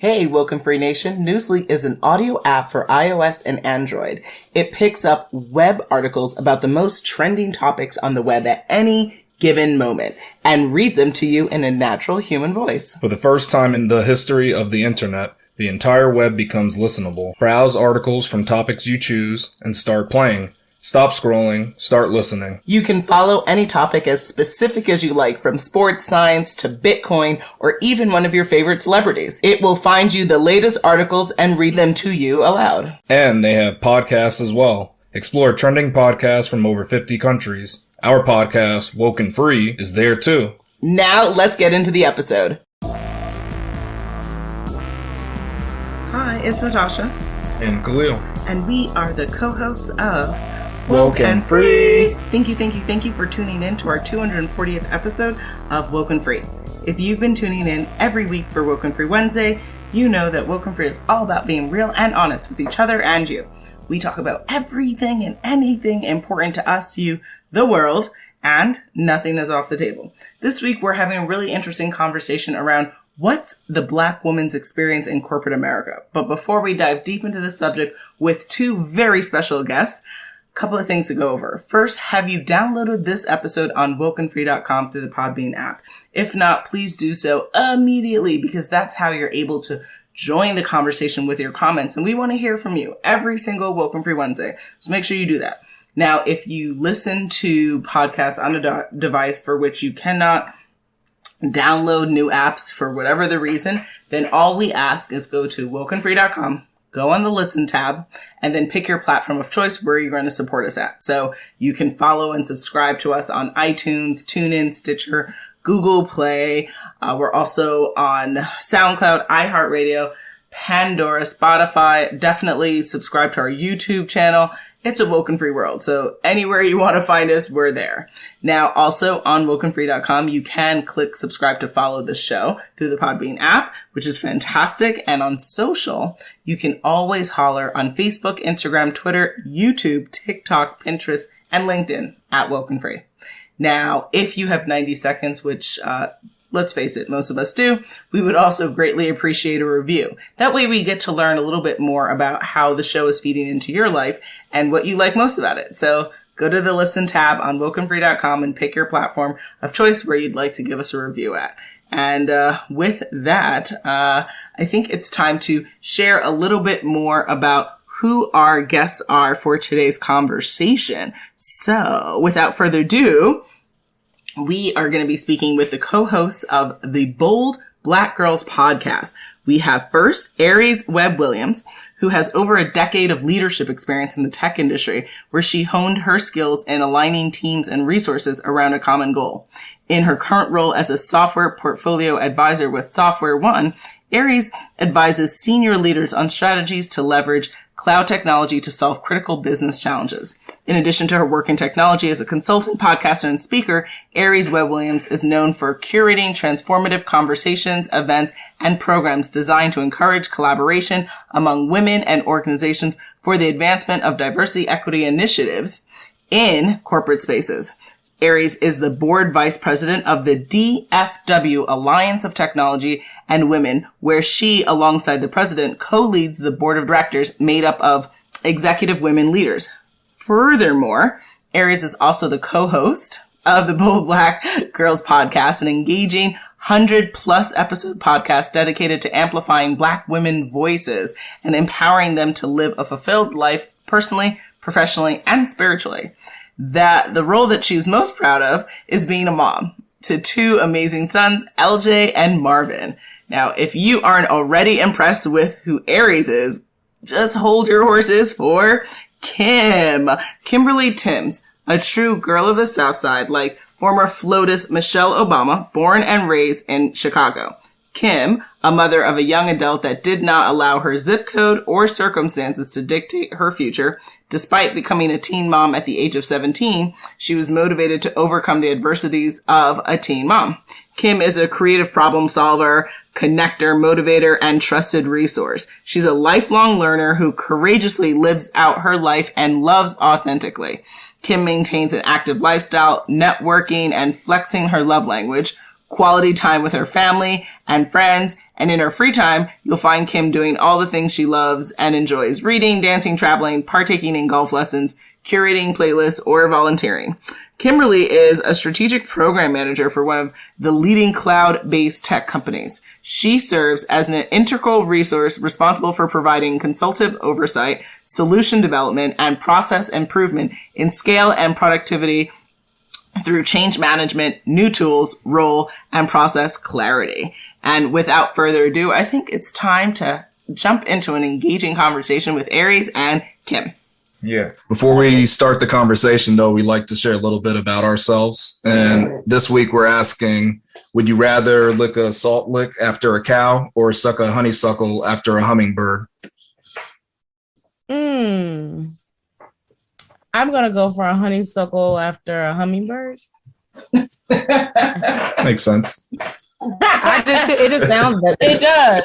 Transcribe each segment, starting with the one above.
Hey, WokeNFree Nation, Newsly is an audio app for iOS and Android. It picks up web articles about the most trending topics on the web at any given moment and reads them to you in a natural human voice. For the first time in the history of the internet, the entire web becomes listenable. Browse articles from topics you choose and start playing. Stop scrolling, start listening. You can follow any topic as specific as you like, from sports, science to Bitcoin, or even one of your favorite celebrities. It will find you the latest articles and read them to you aloud. And they have podcasts as well. Explore trending podcasts from over 50 countries. Our podcast, WokeNFree, is there too. Now let's get into the episode. Hi, it's Natasha. And Khalil. And we are the co-hosts of WokeNFree. Thank you for tuning in to our 240th episode of WokeNFree. If you've been tuning in every week for WokeNFree Wednesday, you know that WokeNFree is all about being real and honest with each other and you. We talk about everything and anything important to us, you, the world, and nothing is off the table. This week, we're having a really interesting conversation around what's the Black woman's experience in corporate America. But before we dive deep into the subject with two very special guests, couple of things to go over. First, have you downloaded this episode on WokeNFree.com through the Podbean app? If not, please do so immediately, because that's how you're able to join the conversation with your comments. And we want to hear from you every single WokeNFree Wednesday. So make sure you do that. Now, if you listen to podcasts on a device for which you cannot download new apps for whatever the reason, then all we ask is go to WokeNFree.com. Go on the Listen tab, and then pick your platform of choice where you're going to support us at. So you can follow and subscribe to us on iTunes, TuneIn, Stitcher, Google Play. We're also on SoundCloud, iHeartRadio, Pandora, Spotify. Definitely subscribe to our YouTube channel. It's a WokeNFree world. So anywhere you want to find us, we're there. Now, also on WokeNFree.com, you can click subscribe to follow the show through the Podbean app, which is fantastic. And on social, you can always holler on Facebook, Instagram, Twitter, YouTube, TikTok, Pinterest, and LinkedIn at WokeNFree. Now, if you have 90 seconds, which, let's face it, most of us do, we would also greatly appreciate a review. That way we get to learn a little bit more about how the show is feeding into your life and what you like most about it. So go to the Listen tab on WokeNFree.com and pick your platform of choice where you'd like to give us a review at. And with that, I think it's time to share a little bit more about who our guests are for today's conversation. So without further ado, we are going to be speaking with the co-hosts of the Bold Black Girls podcast. We have first Aries Webb-Williams, who has over a decade of leadership experience in the tech industry, where she honed her skills in aligning teams and resources around a common goal. In her current role as a software portfolio advisor with SoftwareONE, Aries advises senior leaders on strategies to leverage cloud technology to solve critical business challenges. In addition to her work in technology as a consultant, podcaster, and speaker, Aries Webb-Williams is known for curating transformative conversations, events, and programs designed to encourage collaboration among women and organizations for the advancement of diversity, equity initiatives in corporate spaces. Aries is the board vice president of the DFW Alliance of Technology and Women, where she, alongside the president, co-leads the board of directors made up of executive women leaders. Furthermore, Aries is also the co-host of the Bold Black Girls podcast, an engaging 100+ episode podcast dedicated to amplifying Black women voices and empowering them to live a fulfilled life personally, professionally, and spiritually. That the role that she's most proud of is being a mom to two amazing sons, LJ and Marvin. Now, if you aren't already impressed with who Aries is, just hold your horses for Kimberly Timms, a true girl of the South Side, like former FLOTUS Michelle Obama, born and raised in Chicago. Kim, a mother of a young adult that did not allow her zip code or circumstances to dictate her future. Despite becoming a teen mom at the age of 17, she was motivated to overcome the adversities of a teen mom. Kim is a creative problem solver, connector, motivator, and trusted resource. She's a lifelong learner who courageously lives out her life and loves authentically. Kim maintains an active lifestyle, networking, and flexing her love language, quality time with her family and friends. And in her free time, you'll find Kim doing all the things she loves and enjoys: reading, dancing, traveling, partaking in golf lessons, curating playlists, or volunteering. Kimberly is a strategic program manager for one of the leading cloud-based tech companies. She serves as an integral resource responsible for providing consultative oversight, solution development, and process improvement in scale and productivity through change management, new tools, role, and process clarity. And without further ado, I think it's time to jump into an engaging conversation with Aries and Kim. Yeah. Before we start the conversation, though, we like to share a little bit about ourselves. And this week we're asking, would you rather lick a salt lick after a cow or suck a honeysuckle after a hummingbird? I'm going to go for a honeysuckle after a hummingbird. Makes sense. I do too. It just sounds better. It does.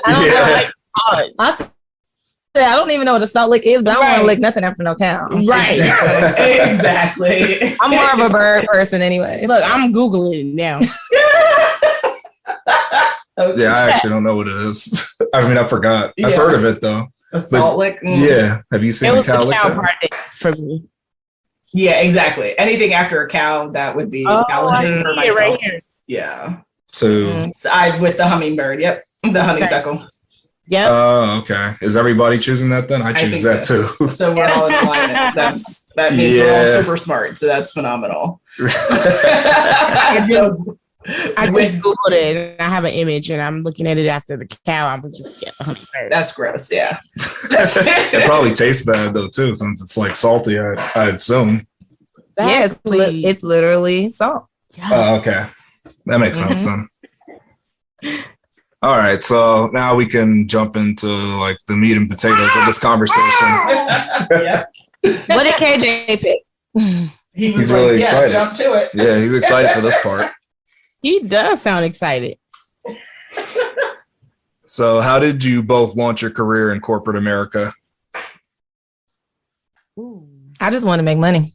I don't even know what a salt lick is, but I don't want to lick nothing after no cow. Right. Exactly. I'm more of a bird person anyway. Look, I'm Googling it now. Okay. Yeah, I actually don't know what it is. I mean, I forgot. Yeah. I've heard of it, though. A salt lick? Yeah. Have you seen It a was the cow lick cow that? part for me. Yeah, exactly. Anything after a cow, that would be I challenging see for it myself. right here. Yeah. So, So I with the hummingbird. Yep. The honeysuckle. Yep. oh, okay. Is everybody choosing that then? I choose think that so. too. So we're all in alignment. That means we're all Yeah. super smart. So that's phenomenal. So I just with, Googled it and I have an image and I'm looking at it after the cow. I would just get the hummingbird. that's gross. Yeah. It probably tastes bad though too, since it's like salty. I assume. Yes, it's literally salt. Oh, okay. That makes sense then. All right, so now we can jump into like the meat and potatoes of this conversation. Yeah. What did KJ pick? He was He's like, really yeah, excited. jump to it. Yeah, he's excited for this part. He does sound excited. So, how did you both launch your career in corporate America? I just want to make money.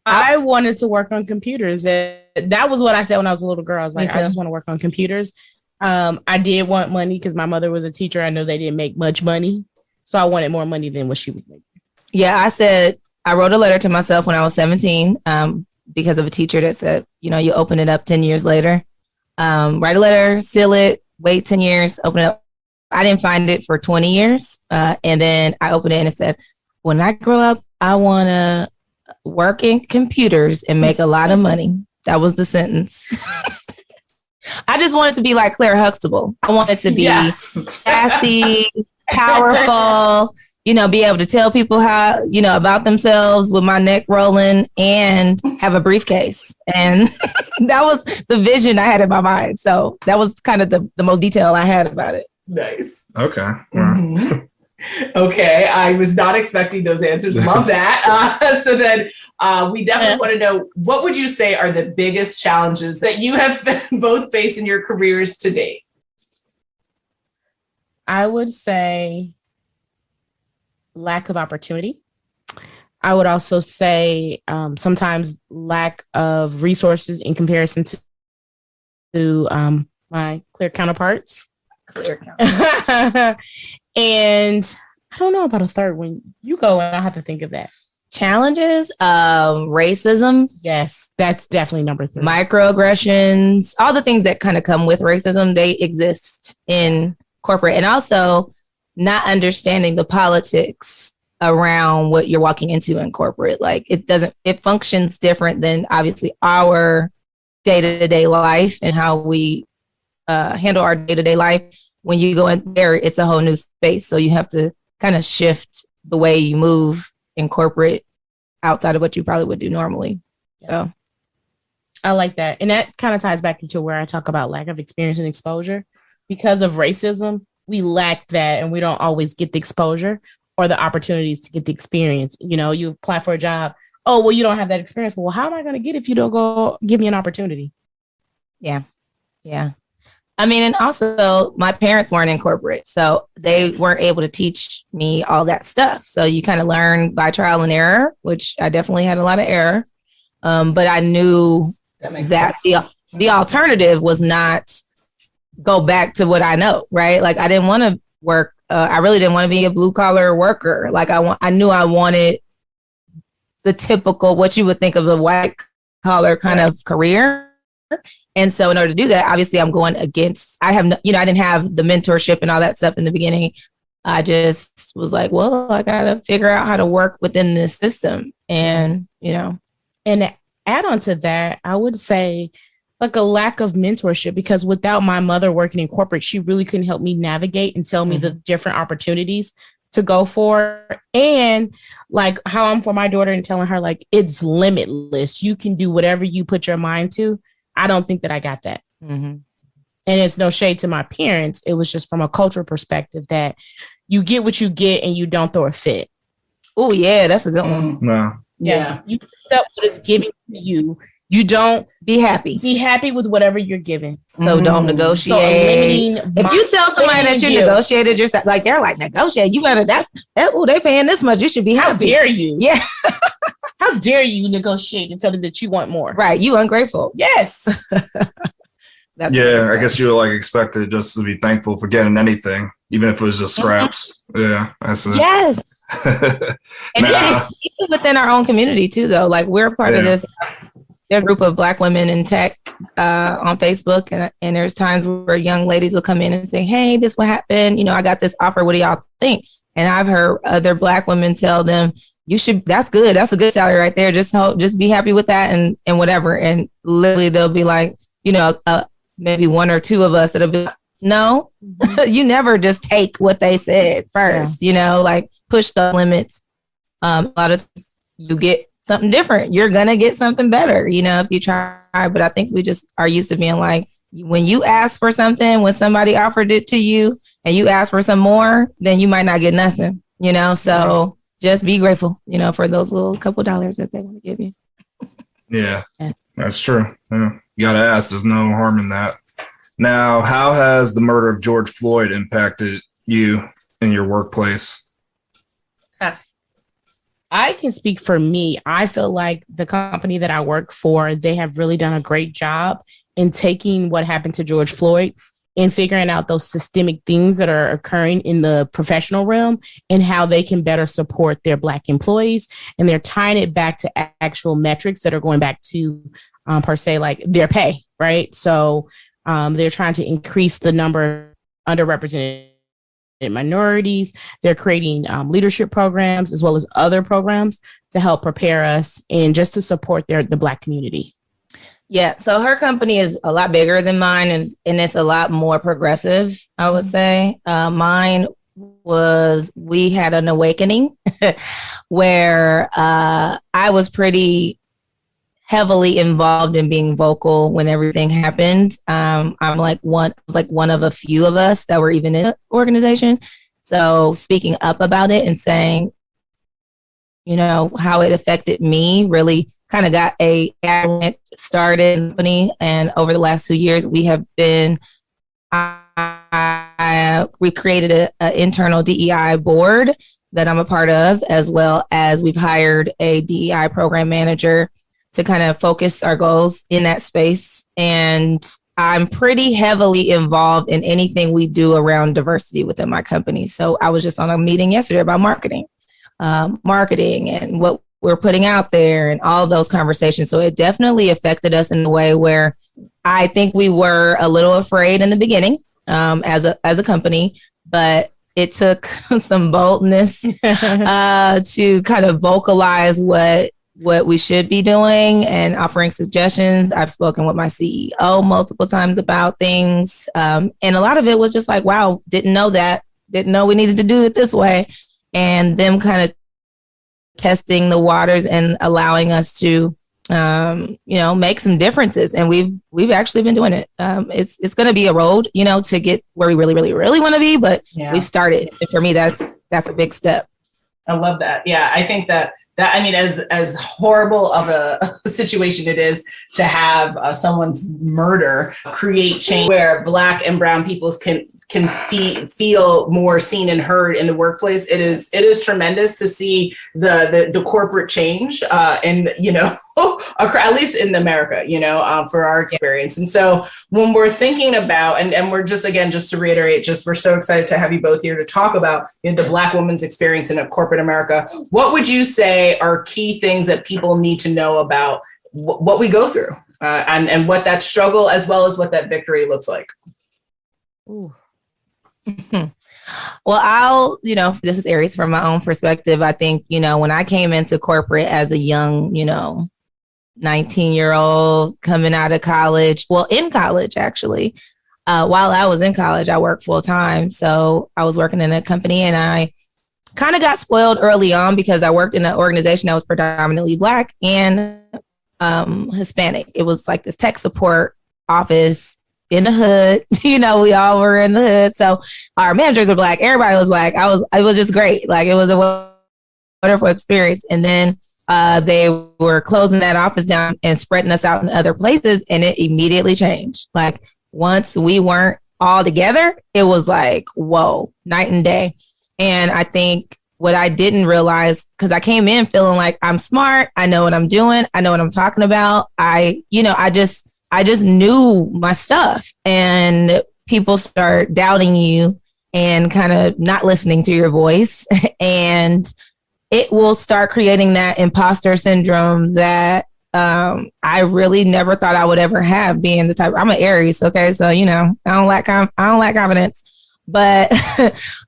I wanted to work on computers. That was what I said when I was a little girl. I was like, Me too. I just want to work on computers. I did want money because my mother was a teacher. I know they didn't make much money. So I wanted more money than what she was making. Yeah, I wrote a letter to myself when I was 17 because of a teacher that said, you open it up 10 years later. Write a letter, seal it, wait 10 years, open it up. I didn't find it for 20 years. And then I opened it and it said, when I grow up, I want to work in computers and make a lot of money. That was the sentence. I just wanted to be like Claire Huxtable. I wanted to be sassy, powerful, be able to tell people how, about themselves with my neck rolling and have a briefcase. And that was the vision I had in my mind. So that was kind of the most detail I had about it. Nice. Okay. Mhm. Okay, I was not expecting those answers. Love that. So then we definitely want to know, what would you say are the biggest challenges that you have both faced in your careers to date? I would say lack of opportunity. I would also say sometimes lack of resources in comparison to my clear counterparts. And I don't know about a third one. You go and I'll have to think of that. Challenges, racism. Yes, that's definitely number 3. Microaggressions, all the things that kind of come with racism, they exist in corporate. And also not understanding the politics around what you're walking into in corporate. Like it functions different than obviously our day-to-day life and how we handle our day-to-day life. When you go in there, it's a whole new space. So you have to kind of shift the way you move in corporate outside of what you probably would do normally. So I like that. And that kind of ties back into where I talk about lack of experience and exposure. Because of racism, we lack that and we don't always get the exposure or the opportunities to get the experience. You apply for a job. Oh, well, you don't have that experience. Well, how am I going to get if you don't go give me an opportunity? Yeah. I mean, and also my parents weren't in corporate, so they weren't able to teach me all that stuff. So you kind of learn by trial and error, which I definitely had a lot of error. But I knew that the alternative was not go back to what I know, right? Like I didn't want to work. I really didn't want to be a blue collar worker. Like I knew I wanted the typical, what you would think of a white collar kind of career. And so in order to do that, obviously I'm going against, I didn't have the mentorship and all that stuff in the beginning. I just was like, well, I got to figure out how to work within this system. And, And to add on to that, I would say like a lack of mentorship, because without my mother working in corporate, she really couldn't help me navigate and tell me the different opportunities to go for, and like how I'm for my daughter and telling her like it's limitless. You can do whatever you put your mind to. I don't think that I got that. And it's no shade to my parents. It was just from a cultural perspective that you get what you get and you don't throw a fit. Oh yeah, that's a good one. No. Yeah. You accept what is given to you. You don't be happy. Be happy with whatever you're given. So don't negotiate. So if you tell somebody that you negotiated yourself, like they're like, negotiate, you better they paying this much. You should be happy. How dare you? Yeah. How dare you negotiate and tell them that you want more? Right. You ungrateful. Yes. I guess you were like expected just to be thankful for getting anything, even if it was just scraps. Yeah. That's it. Yes. And even within our own community too, though, like we're part of this. There's a group of Black women in tech on Facebook, and there's times where young ladies will come in and say, hey, this what happened. I got this offer. What do y'all think? And I've heard other Black women tell them, that's good. That's a good salary right there. Just be happy with that and whatever. And literally they'll be like, maybe one or two of us that'll be like, no, you never just take what they said first, like push the limits. A lot of times you get something different. You're going to get something better, if you try. But I think we just are used to being like, when you ask for something, when somebody offered it to you and you ask for some more, then you might not get nothing, so just be grateful, for those little couple dollars that they want to give you. Yeah, that's true. Yeah. You got to ask. There's no harm in that. Now, how has the murder of George Floyd impacted you in your workplace? I can speak for me. I feel like the company that I work for, they have really done a great job in taking what happened to George Floyd and figuring out those systemic things that are occurring in the professional realm and how they can better support their Black employees. And they're tying it back to actual metrics that are going back to, per se, like their pay, right? So they're trying to increase the number of underrepresented minorities. They're creating leadership programs as well as other programs to help prepare us and just to support the Black community. Yeah. So her company is a lot bigger than mine, and it's a lot more progressive, I would say. Mine we had an awakening where I was pretty heavily involved in being vocal when everything happened. I'm like one of a few of us that were even in the organization. So speaking up about it and saying, how it affected me really kind of got a started company. And over the last 2 years, we have been, we created an internal DEI board that I'm a part of, as well as we've hired a DEI program manager to kind of focus our goals in that space. And I'm pretty heavily involved in anything we do around diversity within my company. So I was just on a meeting yesterday about marketing and what we're putting out there and all of those conversations. So it definitely affected us in a way where I think we were a little afraid in the beginning as a company, but it took some boldness to kind of vocalize what we should be doing and offering suggestions. I've spoken with my CEO multiple times about things. And a lot of it was just like, wow, didn't know we needed to do it this way. And them kind of testing the waters and allowing us to, make some differences. And we've actually been doing it. It's going to be a road, to get where we really, really, really want to be, but we've started. And for me, that's a big step. I love that. Yeah. I think that as horrible of a situation it is to have someone's murder create change where Black and brown people can feel more seen and heard in the workplace. It is tremendous to see the corporate change and at least in America, for our experience. And so when we're thinking about, and we're just to reiterate, we're so excited to have you both here to talk about the Black woman's experience in a corporate America. What would you say are key things that people need to know about what we go through and what that struggle as well as what that victory looks like? Ooh. Well, this is Aries from my own perspective. I think, when I came into corporate as a young, 19-year-old coming out of college, in college, actually, while I was in college, I worked full time. So I was working in a company and I kind of got spoiled early on because I worked in an organization that was predominantly Black and Hispanic. It was like this tech support office in the hood, we all were in the hood. So our managers were Black. Everybody was Black. It was just great. Like, it was a wonderful experience. And then they were closing that office down and spreading us out in other places. And it immediately changed. Like, once we weren't all together, it was like, whoa, night and day. And I think what I didn't realize, because I came in feeling like I'm smart, I know what I'm doing, I know what I'm talking about. I just knew my stuff, and people start doubting you and kind of not listening to your voice. And it will start creating that imposter syndrome that I really never thought I would ever have, being the type. I'm an Aries. Okay. So, I don't lack confidence, but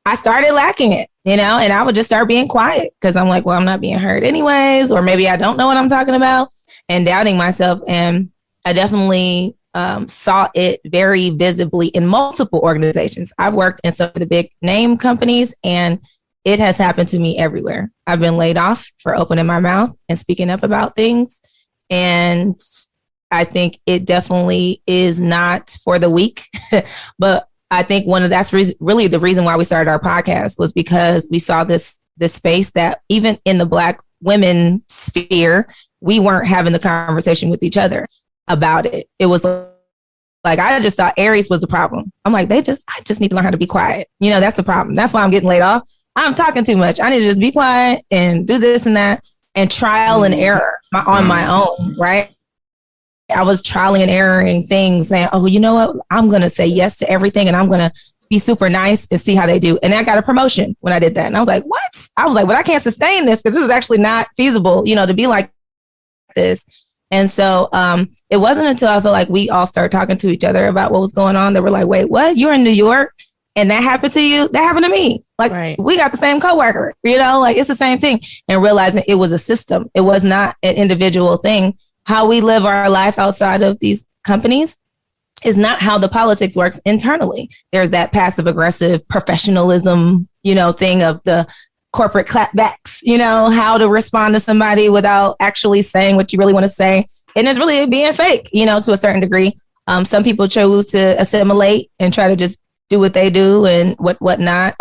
I started lacking it, and I would just start being quiet because I'm like, well, I'm not being heard anyways, or maybe I don't know what I'm talking about, and doubting myself. And I definitely saw it very visibly in multiple organizations. I've worked in some of the big name companies, and it has happened to me everywhere. I've been laid off for opening my mouth and speaking up about things. And I think it definitely is not for the weak. But I think that's really the reason why we started our podcast, was because we saw this space that even in the Black women sphere, we weren't having the conversation with each other about it. It was like, I just thought Aries was the problem. I'm like, I just need to learn how to be quiet. That's the problem. That's why I'm getting laid off. I'm talking too much. I need to just be quiet and do this and that, and trial and error on my own. Right. I was trialing and erroring things, saying, oh, you know what? I'm going to say yes to everything, and I'm going to be super nice and see how they do. And I got a promotion when I did that. And I was like, what? I was like, but I can't sustain this, because this is actually not feasible, to be like this. And so it wasn't until I felt like we all started talking to each other about what was going on that we're like, wait, what? You're in New York and that happened to you? That happened to me. Like, right. We got the same coworker, like, it's the same thing. And realizing it was a system. It was not an individual thing. How we live our life outside of these companies is not how the politics works internally. There's that passive aggressive professionalism, thing of the corporate clapbacks, how to respond to somebody without actually saying what you really want to say. And it's really being fake, to a certain degree. Some people chose to assimilate and try to just do what they do and whatnot.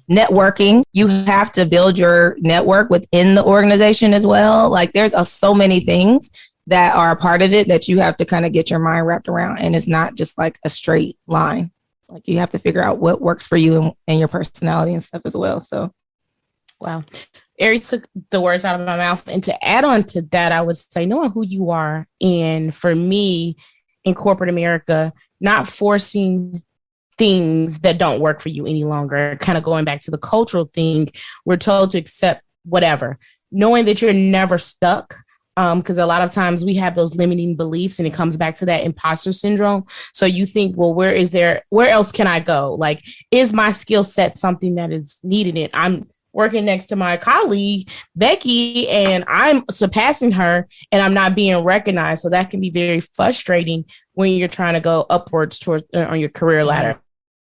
Networking, you have to build your network within the organization as well. Like, there's so many things that are a part of it that you have to kind of get your mind wrapped around. And it's not just like a straight line. Like, you have to figure out what works for you and your personality and stuff as well. So. Wow. Aries took the words out of my mouth. And to add on to that, I would say knowing who you are. And for me, in corporate America, not forcing things that don't work for you any longer, kind of going back to the cultural thing, we're told to accept whatever, knowing that you're never stuck. Because a lot of times we have those limiting beliefs, and it comes back to that imposter syndrome. So you think, well, where else can I go? Like, is my skill set something that is needed? I'm working next to my colleague, Becky, and I'm surpassing her and I'm not being recognized. So that can be very frustrating when you're trying to go upwards towards on your career ladder.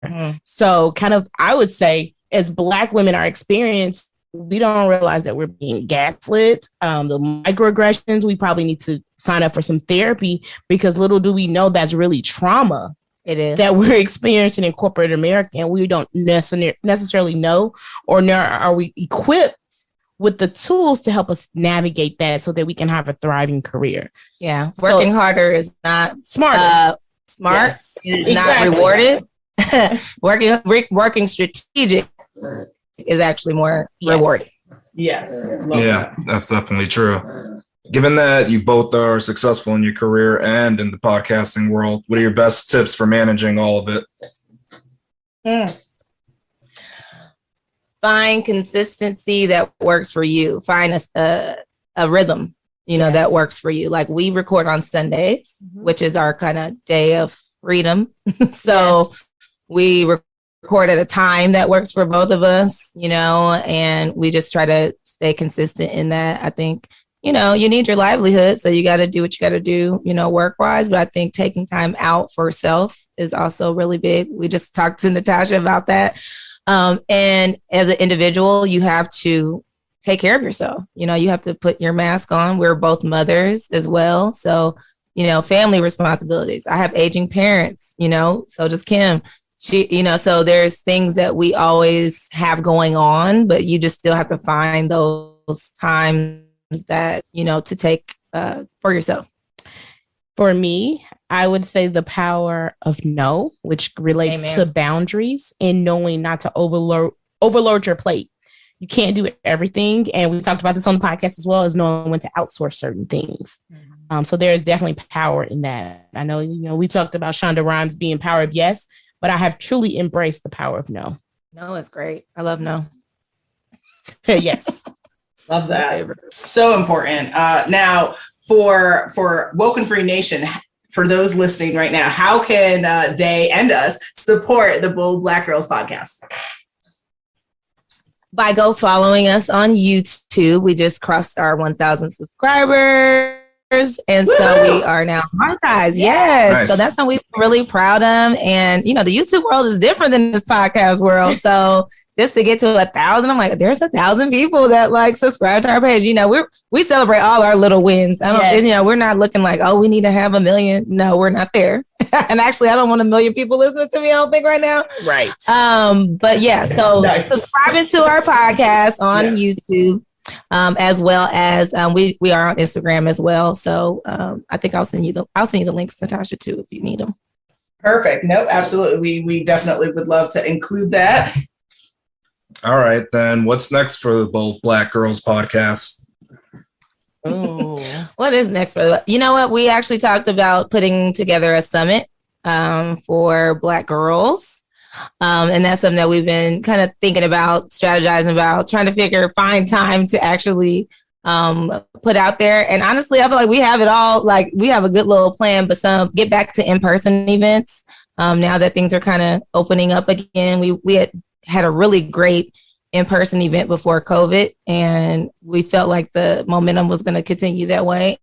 Mm-hmm. So kind of, I would say, as Black women, our experience, we don't realize that we're being gaslit. The microaggressions, we probably need to sign up for some therapy, because little do we know that's really trauma. It is that we're experiencing in corporate America, and we don't necessarily know, or nor are we equipped with the tools to help us navigate that so that we can have a thriving career. Yeah. Working harder is not smarter. Smart. Yes. It is not rewarded. Working strategic is actually more rewarding. Yes. Yeah, that's definitely true. Given that you both are successful in your career and in the podcasting world, what are your best tips for managing all of it? Find consistency that works for you. Find a rhythm, that works for you. Like we record on Sundays, which is our kind of day of freedom. So we record at a time that works for both of us, and we just try to stay consistent in that. I think, you need your livelihood. So you got to do what you got to do, work-wise. But I think taking time out for self is also really big. We just talked to Natasha about that. And as an individual, you have to take care of yourself. You have to put your mask on. We're both mothers as well. So, family responsibilities. I have aging parents, so does Kim. She, so there's things that we always have going on, but you just still have to find those times that, to take for yourself. For me, I would say the power of no, which relates to boundaries and knowing not to overload your plate. You can't do everything. And we talked about this on the podcast as well, as knowing when to outsource certain things. So there's definitely power in that. I know, we talked about Shonda Rhimes being power of yes, but I have truly embraced the power of no. No is great. I love no. Yes. Love that. So important. Now, for WokeNFree Nation, for those listening right now, how can they and us support the Bold Black Girls podcast? By go following us on YouTube. We just crossed our 1,000 subscribers. And so we are now monetized. Yes. Nice. So that's something we're really proud of. And, the YouTube world is different than this podcast world. So just to get to 1,000, I'm like, there's 1,000 people that subscribe to our page. We celebrate all our little wins. We're not looking like, oh, we need to have 1 million. No, we're not there. And actually, I don't want 1 million people listening to me, I don't think right now. Right. But yeah, so subscribing to our podcast on YouTube. As well as we are on Instagram as well. So I think I'll send you the links, Natasha, too, if you need them. Perfect. No, absolutely. We definitely would love to include that. All right, then what's next for the Bold Black Girls podcast? Ooh. What is next for the? You know what? We actually talked about putting together a summit for Black girls. And that's something that we've been kind of thinking about, strategizing about, trying to find time to actually put out there. And honestly, I feel like we have it all. Like we have a good little plan, but get back to in-person events. Now that things are kind of opening up again, we had a really great in-person event before COVID, and we felt like the momentum was going to continue that way.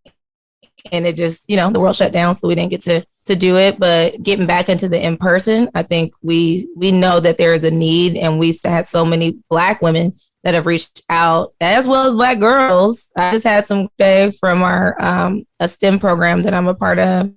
And it just, the world shut down, so we didn't get to do it. But getting back into the in-person, I think we know that there is a need, and we've had so many Black women that have reached out, as well as Black girls. I just had some day from our a STEM program that I'm a part of,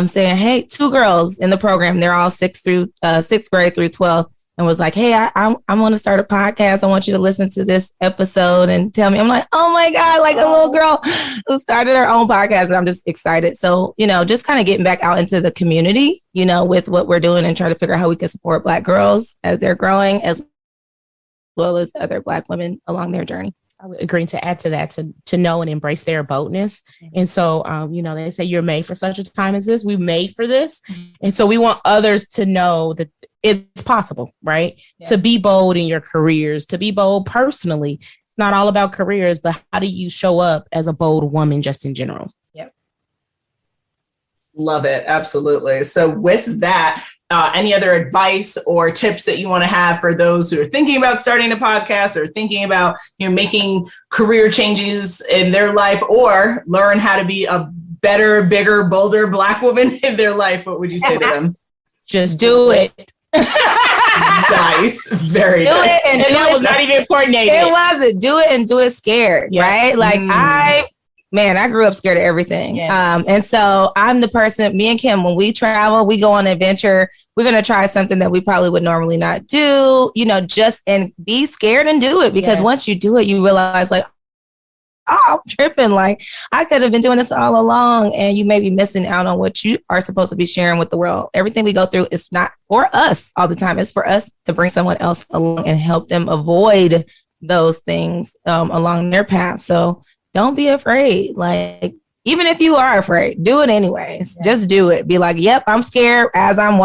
saying, hey, 2 girls in the program, they're all sixth grade through 12th, and was like, hey, I want to start a podcast. I want you to listen to this episode and tell me. I'm like, oh my God, like a little girl who started her own podcast. And I'm just excited. So, just kind of getting back out into the community, with what we're doing and trying to figure out how we can support Black girls as they're growing, as well as other Black women along their journey. I would agree to add to that, to know and embrace their boldness. And so, they say you're made for such a time as this. We're made for this. And so we want others to know that it's possible, right? Yeah. To be bold in your careers, to be bold personally. It's not all about careers, but how do you show up as a bold woman just in general? Yep. Love it. Absolutely. So with that, any other advice or tips that you want to have for those who are thinking about starting a podcast or thinking about, making career changes in their life or learn how to be a better, bigger, bolder Black woman in their life? What would you say to them? Just do it. Nice. Very do nice. It and that was not even coordinated. It wasn't. Do it and do it scared, right? Like I grew up scared of everything. Yes. And so I'm the person, me and Kim, when we travel, we go on an adventure, we're going to try something that we probably would normally not do, just and be scared and do it. Because once you do it, you realize like, oh, I'm tripping. Like I could have been doing this all along, and you may be missing out on what you are supposed to be sharing with the world. Everything we go through is not for us all the time. It's for us to bring someone else along and help them avoid those things along their path. So don't be afraid. Like, even if you are afraid, do it anyways. Yeah. Just do it. Be like, yep, I'm scared as I'm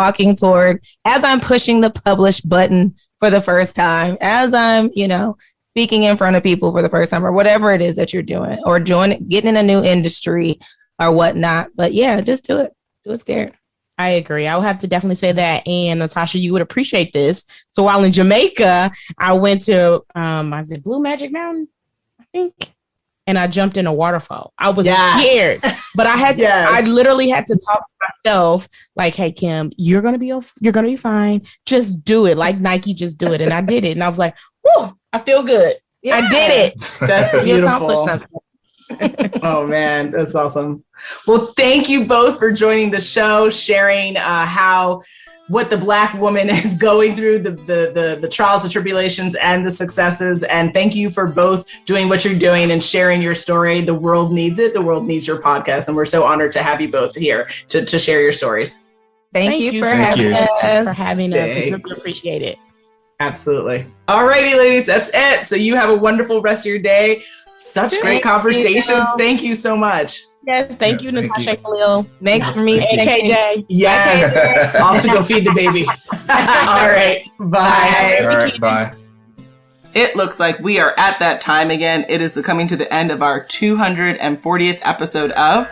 pushing the publish button for the first time, as I'm, speaking in front of people for the first time, or whatever it is that you're doing, or getting in a new industry or whatnot. But yeah, just do it. Do it scared. I agree. I would have to definitely say that. And Natasha, you would appreciate this. So while in Jamaica, I went to, I said Blue Magic Mountain, I think. And I jumped in a waterfall. I was scared, but I had to, I literally had to talk to myself like, hey, Kim, you're going to be fine. Just do it. Like Nike, just do it. And I did it. And I was like, whoo, I feel good. Yeah. I did it. That's beautiful. You accomplished something. Oh man, that's awesome. Well, thank you both for joining the show, sharing what the Black woman is going through, the trials, the tribulations, and the successes. And thank you for both doing what you're doing and sharing your story. The world needs it. The world needs your podcast. And we're so honored to have you both here to share your stories. Thank you for having us. We really appreciate it. Absolutely. All righty, ladies, that's it. So you have a wonderful rest of your day. Such great conversations. Thank you so much. Yes, thank you, Natasha Khalil. Thanks for me, KJ. Yes. Off to go feed the baby. All right. Bye. All right. Bye. It looks like we are at that time again. It is coming to the end of our 240th episode of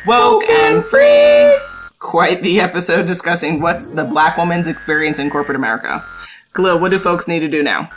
Woke and Free. Quite the episode discussing what's the Black woman's experience in corporate America. Khalil, what do folks need to do now?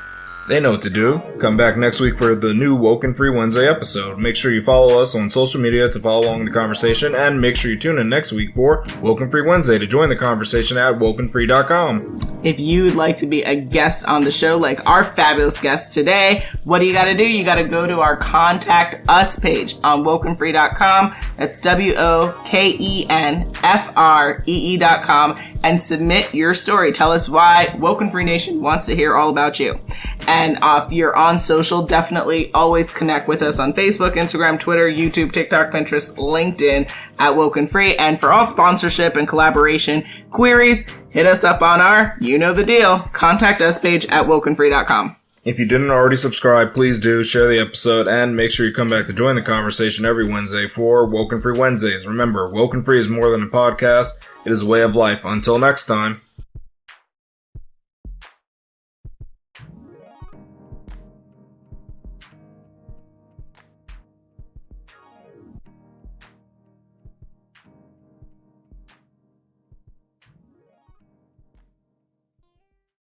They know what to do. Come back next week for the new Woke and Free Wednesday episode. Make sure you follow us on social media to follow along the conversation, and make sure you tune in next week for Woke and Free Wednesday to join the conversation at WokeNFree.com. If you'd like to be a guest on the show, like our fabulous guest today, what do? You got to go to our Contact Us page on WokeNFree.com. That's WokenFree.com, and submit your story. Tell us why Woke and Free Nation wants to hear all about you. And if you're on social, definitely always connect with us on Facebook, Instagram, Twitter, YouTube, TikTok, Pinterest, LinkedIn at Woke and Free. And for all sponsorship and collaboration queries, hit us up on our You Know the Deal Contact Us page at WokenFree.com. If you didn't already subscribe, please do share the episode and make sure you come back to join the conversation every Wednesday for Woke and Free Wednesdays. Remember, Woke and Free is more than a podcast. It is a way of life. Until next time.